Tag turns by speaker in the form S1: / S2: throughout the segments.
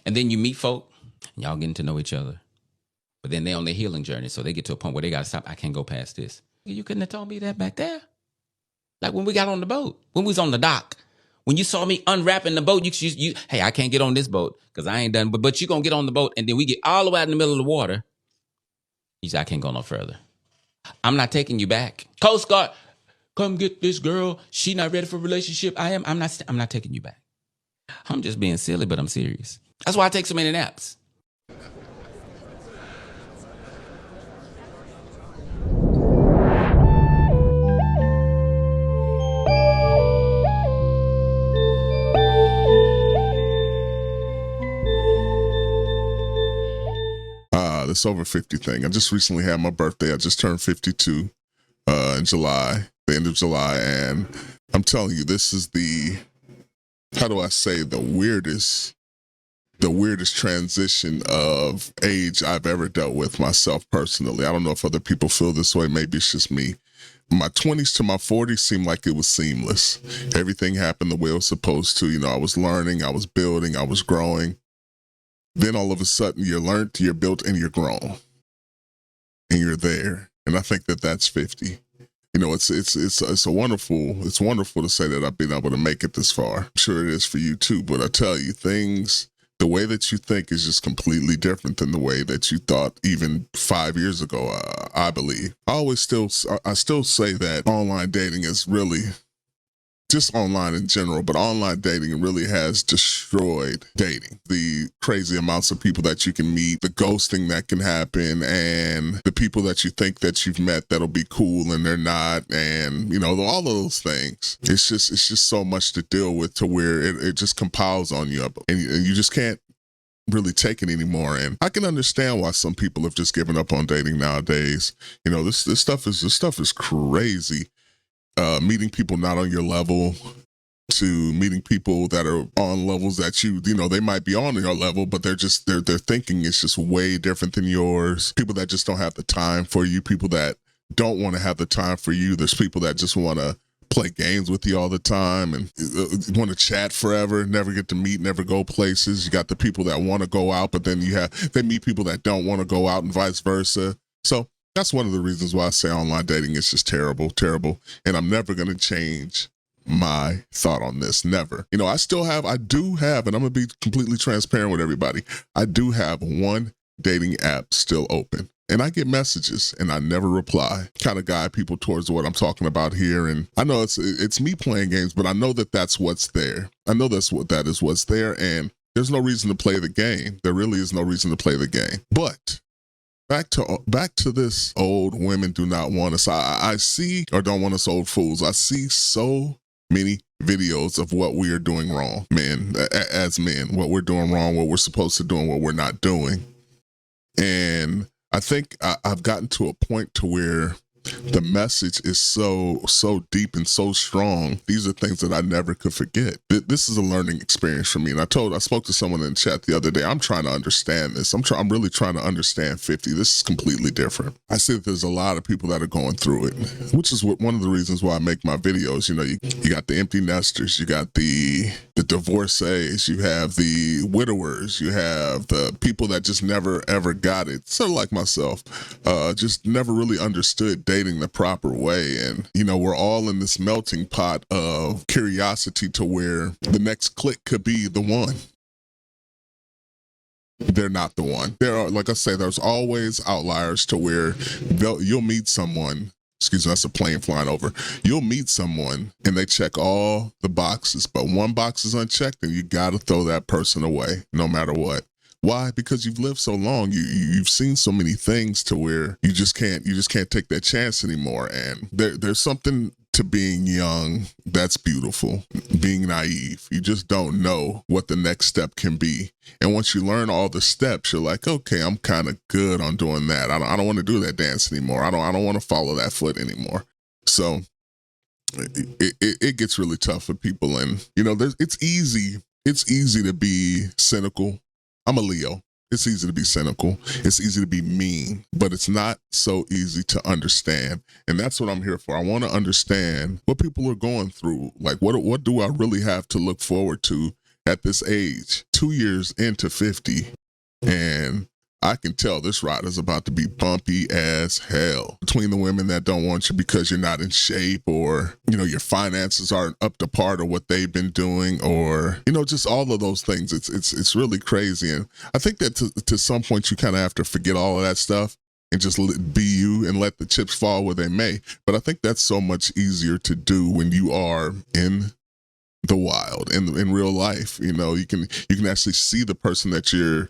S1: And then you meet folk, and y'all getting to know each other. But then they're on their healing journey, so they get to a point where they got to stop. I can't go past this. You couldn't have told me that back there. Like when we got on the boat, when we was on the dock. When you saw me unwrapping the boat, you hey, I can't get on this boat because I ain't done. But you going to get on the boat, and then we get all the way out in the middle of the water. He said, I can't go no further. I'm not taking you back. Coast Guard, come get this girl. She not ready for a relationship. I'm not taking you back. I'm just being silly, but I'm serious. That's why I take so many naps.
S2: This over 50 thing. I just recently had my birthday. I just turned 52 in July, the end of July, and I'm telling you, this is the weirdest transition of age I've ever dealt with myself personally. I don't know if other people feel this way. Maybe it's just me. My 20s to my 40s seemed like it was seamless. Everything happened the way it was supposed to. You know, I was learning, I was building, I was growing. Then all of a sudden you're learned, you're built, and you're grown. And you're there. And I think that that's 50. You know, it's wonderful to say that I've been able to make it this far. I'm sure it is for you too, but I tell you, the way that you think is just completely different than the way that you thought even 5 years ago, I believe. I still say that online dating is really, just online in general, but online dating really has destroyed dating. The crazy amounts of people that you can meet, the ghosting that can happen, and the people that you think that you've met that'll be cool and they're not, and you know, all of those things. It's just so much to deal with to where it just compiles on you, and you just can't really take it anymore. And I can understand why some people have just given up on dating nowadays. You know, this stuff is crazy. Meeting people not on your level to meeting people that are on levels that you know, they might be on your level, but their thinking is just way different than yours. People that just don't have the time for you, people that don't want to have the time for you. There's people that just want to play games with you all the time and want to chat forever, never get to meet, never go places. You got the people that want to go out, but then they meet people that don't want to go out and vice versa. So that's one of the reasons why I say online dating is just terrible. And I'm never going to change my thought on this. Never. You know, I do have, and I'm going to be completely transparent with everybody. I do have one dating app still open. And I get messages and I never reply. Kind of guide people towards what I'm talking about here. And I know it's me playing games, but I know that that's what's there. I know that is what's there. And there's no reason to play the game. There really is no reason to play the game. But back to this old women do not want us. I see, or don't want us old fools. I see so many videos of what we are doing wrong, men, as men, what we're doing wrong, what we're supposed to do, and what we're not doing. And I think I've gotten to a point to where the message is so deep and so strong. These are things that I never could forget. This is a learning experience for me. And I spoke to someone in the chat the other day. I'm trying to understand this. I'm really trying to understand 50. This is completely different. I see that there's a lot of people that are going through it, which is one of the reasons why I make my videos. You know, you got the empty nesters, you got the divorcees, you have the widowers, you have the people that just never ever got it. Sort of like myself, just never really understood dating the proper way. And, you know, we're all in this melting pot of curiosity to where the next click could be the one. They're not the one. There are, like I say, there's always outliers to where you'll meet someone. Excuse me, that's a plane flying over. You'll meet someone and they check all the boxes, but one box is unchecked and you got to throw that person away no matter what. Why? Because you've lived so long. You've seen so many things to where you just can't take that chance anymore. And there's something to being young that's beautiful, being naive. You just don't know what the next step can be. And once you learn all the steps, you're like, okay, I'm kind of good on doing that. I don't want to do that dance anymore. I don't want to follow that foot anymore. So it gets really tough for people. And, you know, it's easy to be cynical. I'm a Leo. It's easy to be cynical. It's easy to be mean, but it's not so easy to understand. And that's what I'm here for. I want to understand what people are going through. Like, what do I really have to look forward to at this age, 2 years into 50, and I can tell this ride is about to be bumpy as hell. Between the women that don't want you because you're not in shape, or, your finances aren't up to par to what they've been doing, or, just all of those things. It's really crazy. And I think that to some point you kind of have to forget all of that stuff and just be you and let the chips fall where they may. But I think that's so much easier to do when you are in the wild, in real life. You can actually see the person that you're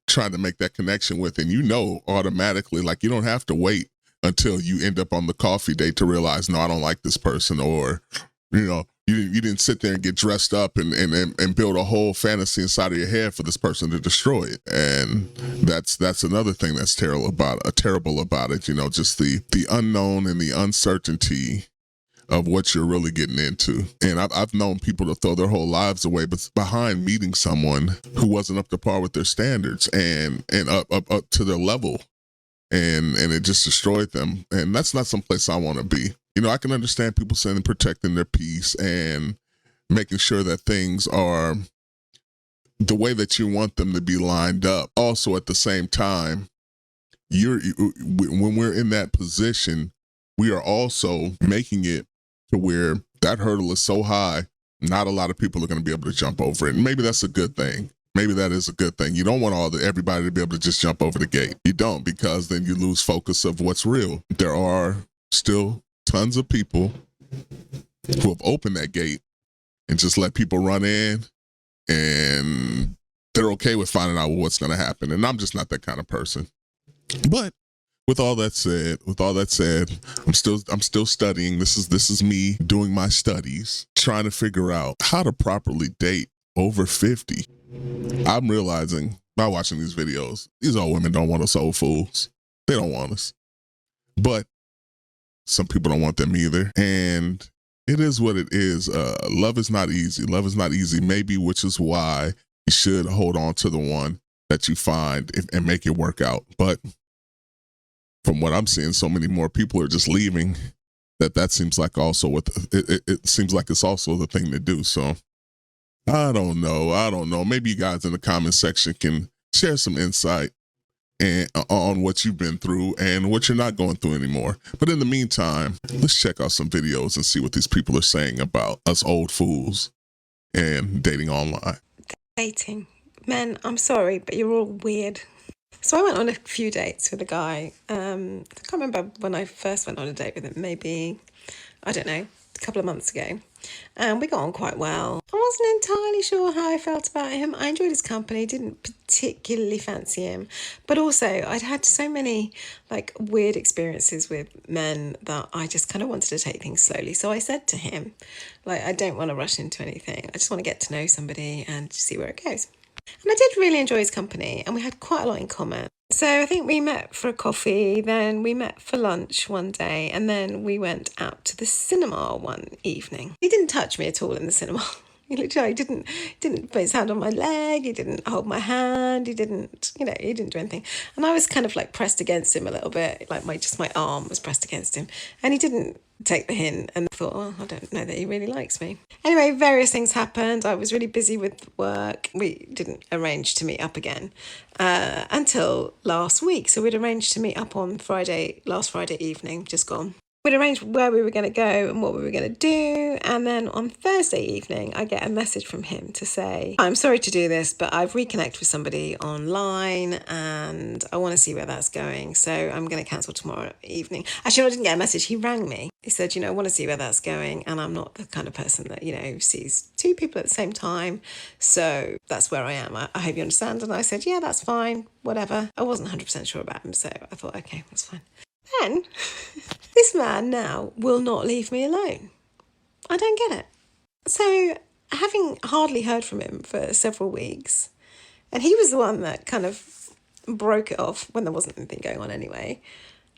S2: trying to make that connection with, and automatically, like, you don't have to wait until you end up on the coffee date to realize, no, I don't like this person, or you didn't sit there and get dressed up and build a whole fantasy inside of your head for this person to destroy it. And that's another thing that's terrible about it. Just the unknown and the uncertainty of what you're really getting into. And I've known people to throw their whole lives away, but behind meeting someone who wasn't up to par with their standards and up to their level, and it just destroyed them. And that's not someplace I want to be. I can understand people saying protecting their peace and making sure that things are the way that you want them to be lined up. Also, at the same time, when we're in that position, we are also making it to where that hurdle is so high, not a lot of people are going to be able to jump over it. And maybe that's a good thing. Maybe that is a good thing. You don't want everybody to be able to just jump over the gate. You don't, because then you lose focus of what's real. There are still tons of people who have opened that gate and just let people run in, and they're okay with finding out what's going to happen. And I'm just not that kind of person. But with all that said, I'm still studying. This is me doing my studies, trying to figure out how to properly date over 50. I'm realizing by watching these videos, these old women don't want us old fools. They don't want us. But some people don't want them either. And it is what it is. Love is not easy. Maybe, which is why you should hold on to the one that you find and make it work out. But from what I'm seeing, so many more people are just leaving that seems like also it seems like it's also the thing to do. So I don't know. Maybe you guys in the comment section can share some insight on what you've been through and what you're not going through anymore. But in the meantime, let's check out some videos and see what these people are saying about us old fools and dating online.
S3: Dating. Men, I'm sorry, but you're all weird. So I went on a few dates with a guy. I can't remember when I first went on a date with him, maybe, I don't know, a couple of months ago. And we got on quite well. I wasn't entirely sure how I felt about him. I enjoyed his company, didn't particularly fancy him. But also, I'd had so many weird experiences with men that I just kind of wanted to take things slowly. So I said to him, I don't want to rush into anything. I just want to get to know somebody and see where it goes. And I did really enjoy his company, and we had quite a lot in common. So I think we met for a coffee, then we met for lunch one day, and then we went out to the cinema one evening. He didn't touch me at all in the cinema. He literally didn't put his hand on my leg, he didn't hold my hand, he didn't do anything. And I was kind of pressed against him a little bit, my arm was pressed against him. And he didn't take the hint, and I thought, I don't know that he really likes me. Anyway, various things happened. I was really busy with work. We didn't arrange to meet up again until last week. So we'd arranged to meet up on last Friday evening, just gone. We'd arranged where we were going to go and what we were going to do. And then on Thursday evening, I get a message from him to say, I'm sorry to do this, but I've reconnected with somebody online and I want to see where that's going. So I'm going to cancel tomorrow evening. Actually, I didn't get a message. He rang me. He said, I want to see where that's going. And I'm not the kind of person that, sees two people at the same time. So that's where I am. I hope you understand. And I said, yeah, that's fine. Whatever. I wasn't 100% sure about him. So I thought, okay, that's fine. Then this man now will not leave me alone. I don't get it. So having hardly heard from him for several weeks, and he was the one that kind of broke it off when there wasn't anything going on anyway.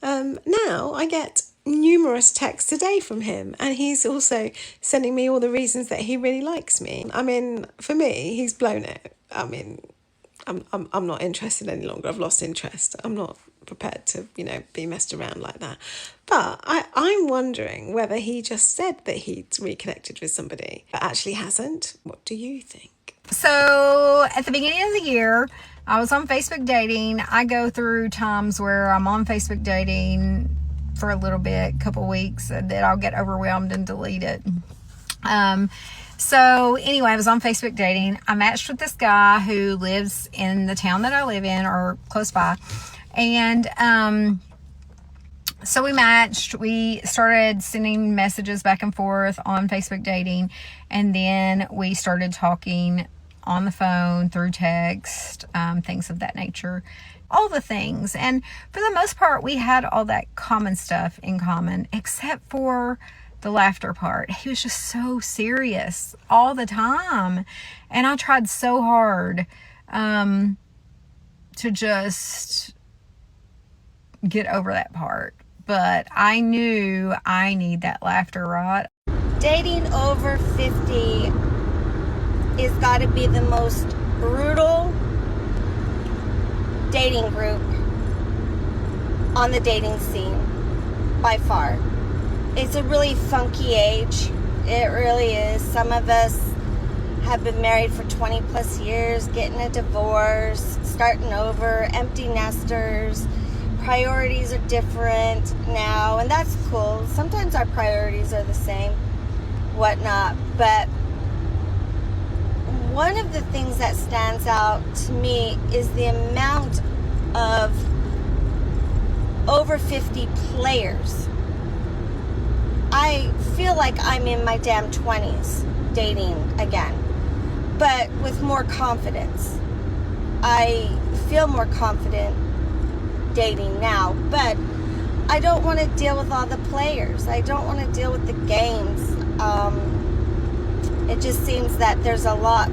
S3: Now I get numerous texts a day from him, and he's also sending me all the reasons that he really likes me. I mean, for me, he's blown it. I mean, I'm not interested any longer. I've lost interest. I'm not prepared to, be messed around like that. But I'm wondering whether he just said that he'd reconnected with somebody, but actually hasn't. What do you think?
S4: So at the beginning of the year, I was on Facebook dating. I go through times where I'm on Facebook dating for a little bit, couple weeks, and then I'll get overwhelmed and delete it. So anyway, I was on Facebook dating. I matched with this guy who lives in the town that I live in or close by. And so we matched. We started sending messages back and forth on Facebook dating. And then we started talking on the phone, through text, things of that nature. All the things. And for the most part, we had all that common stuff in common, except for the laughter part. He was just so serious all the time. And I tried so hard to just get over that part. But I knew I need that laughter, right?
S5: Dating over 50 is got to be the most brutal dating group on the dating scene by far. It's a really funky age. It really is. Some of us have been married for 20 plus years, getting a divorce, starting over, empty nesters. Priorities are different now, and that's cool. Sometimes our priorities are the same, whatnot. But one of the things that stands out to me is the amount of over 50 players. I feel like I'm in my damn 20s dating again, but with more confidence. I feel more confident dating now, but I don't want to deal with all the players. I don't want to deal with the games. It just seems that there's a lot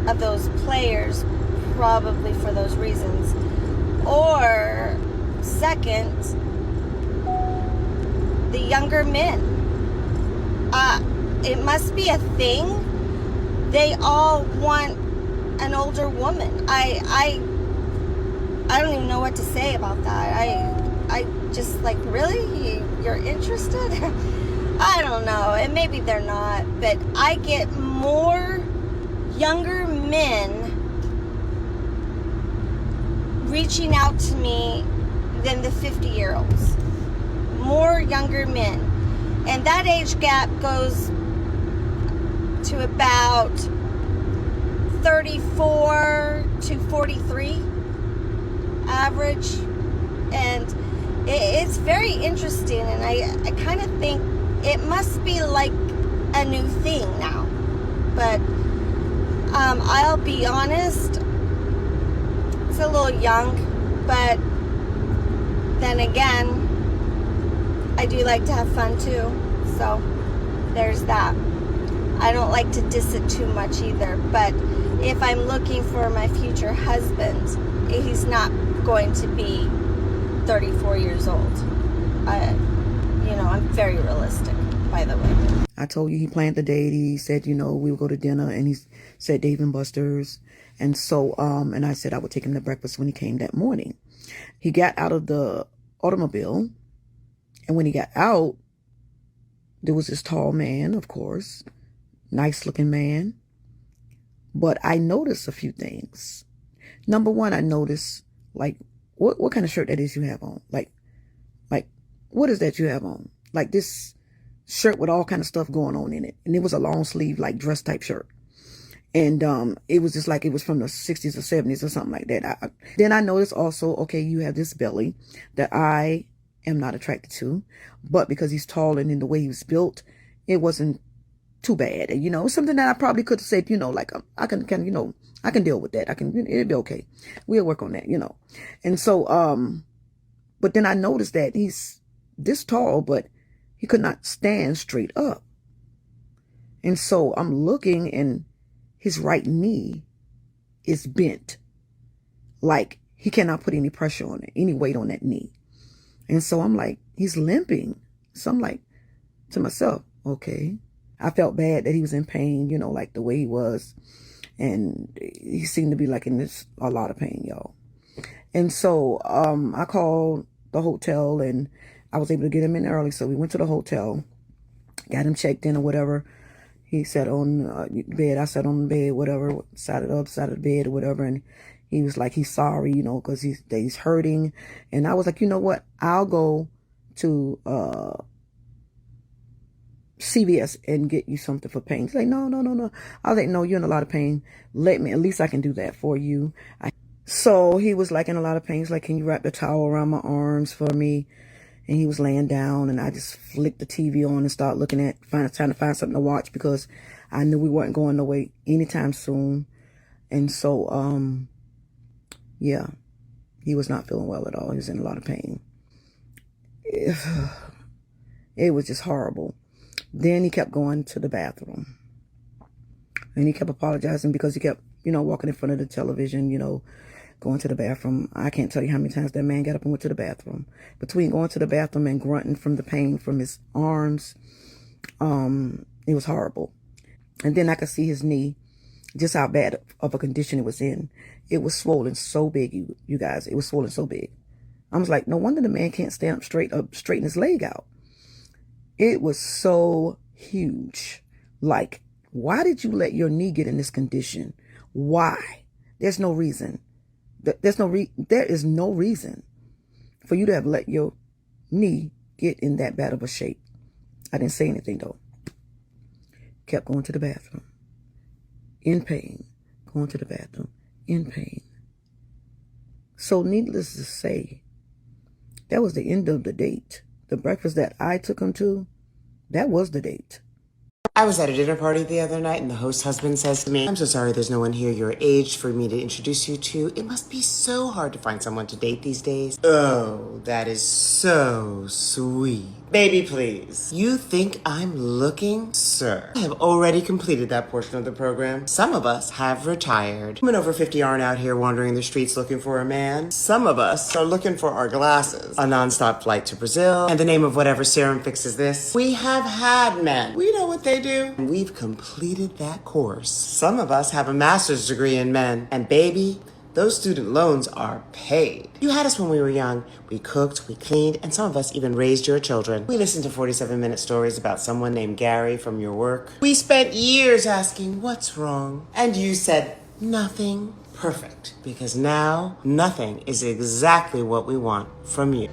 S5: of those players, probably for those reasons. Or second, the younger men. It must be a thing. They all want an older woman. I don't even know what to say about that. I just like, really? You're interested? I don't know. And maybe they're not. But I get more younger men reaching out to me than the 50-year-olds. More younger men. And that age gap goes to about 34 to 43 average. And it's very interesting, and I kind of think it must be like a new thing now. But I'll be honest, it's a little young, but then again, I do like to have fun too, so there's that. I don't like to diss it too much either, but if I'm looking for my future husband, he's not going to be 34 years old. I'm very realistic, by the way.
S6: I told you he planned the date. He said, we would go to dinner, and he said Dave and Buster's. And so, and I said I would take him to breakfast when he came that morning. He got out of the automobile, and when he got out, there was this tall man, of course, nice looking man. But I noticed a few things. Number one, I noticed, like, what kind of shirt that is you have on? Like, what is that you have on? Like this shirt with all kind of stuff going on in it. And it was a long sleeve, like dress type shirt. And it was just like it was from the 60s or 70s or something like that. Then I noticed also, okay, you have this belly that I am not attracted to. But because he's tall and in the way he was built, it wasn't too bad. And, something that I probably could have said, like I can I can deal with that. It'll be okay. We'll work on that, And so, but then I noticed that he's this tall, but he could not stand straight up. And so I'm looking, and his right knee is bent. Like he cannot put any pressure on it, any weight on that knee. And so I'm like, he's limping. So I'm like to myself, okay. I felt bad that he was in pain, like the way he was. And he seemed to be like in a lot of pain, y'all. And so I called the hotel and I was able to get him in early. So we went to the hotel, got him checked in or whatever. He sat on the bed. I sat on the bed, whatever, side of the other side of the bed or whatever. And he was like, he's sorry, you know, because he's hurting. And I was like, you know what? I'll go to CVS and get you something for pain. He's like, no. I was like, no, you're in a lot of pain. At least I can do that for you. So he was like in a lot of pain. He's like, can you wrap the towel around my arms for me? And he was laying down, and I just flicked the TV on and started looking at, trying to find something to watch because I knew we weren't going away anytime soon. And so, yeah, he was not feeling well at all. He was in a lot of pain. It was just horrible. Then he kept going to the bathroom, and he kept apologizing because he kept, walking in front of the television, going to the bathroom. I can't tell you how many times that man got up and went to the bathroom. Between going to the bathroom and grunting from the pain from his arms, it was horrible. And then I could see his knee, just how bad of a condition it was in. It was swollen so big, you guys. It was swollen so big. I was like, no wonder the man can't stand up straighten his leg out. It was so huge. Like, why did you let your knee get in this condition? Why? There's no reason. There is no reason for you to have let your knee get in that bad of a shape. I didn't say anything though. Kept going to the bathroom. In pain. Going to the bathroom. In pain. So needless to say, that was the end of the date. The breakfast that I took him to, that was the date.
S7: I was at a dinner party the other night, and the host's husband says to me, I'm so sorry there's no one here your age for me to introduce you to. It must be so hard to find someone to date these days. Oh, that is so sweet. Baby, please. You think I'm looking? Sir, I have already completed that portion of the program. Some of us have retired. Women over 50 aren't out here wandering the streets looking for a man. Some of us are looking for our glasses. A non-stop flight to Brazil, and the name of whatever serum fixes this. We have had men. We know what they do. And we've completed that course. Some of us have a master's degree in men. And baby, those student loans are paid. You had us when we were young. We cooked, we cleaned, and some of us even raised your children. We listened to 47-minute stories about someone named Gary from your work. We spent years asking, what's wrong? And you said, nothing. Perfect. Because now, nothing is exactly what we want from you.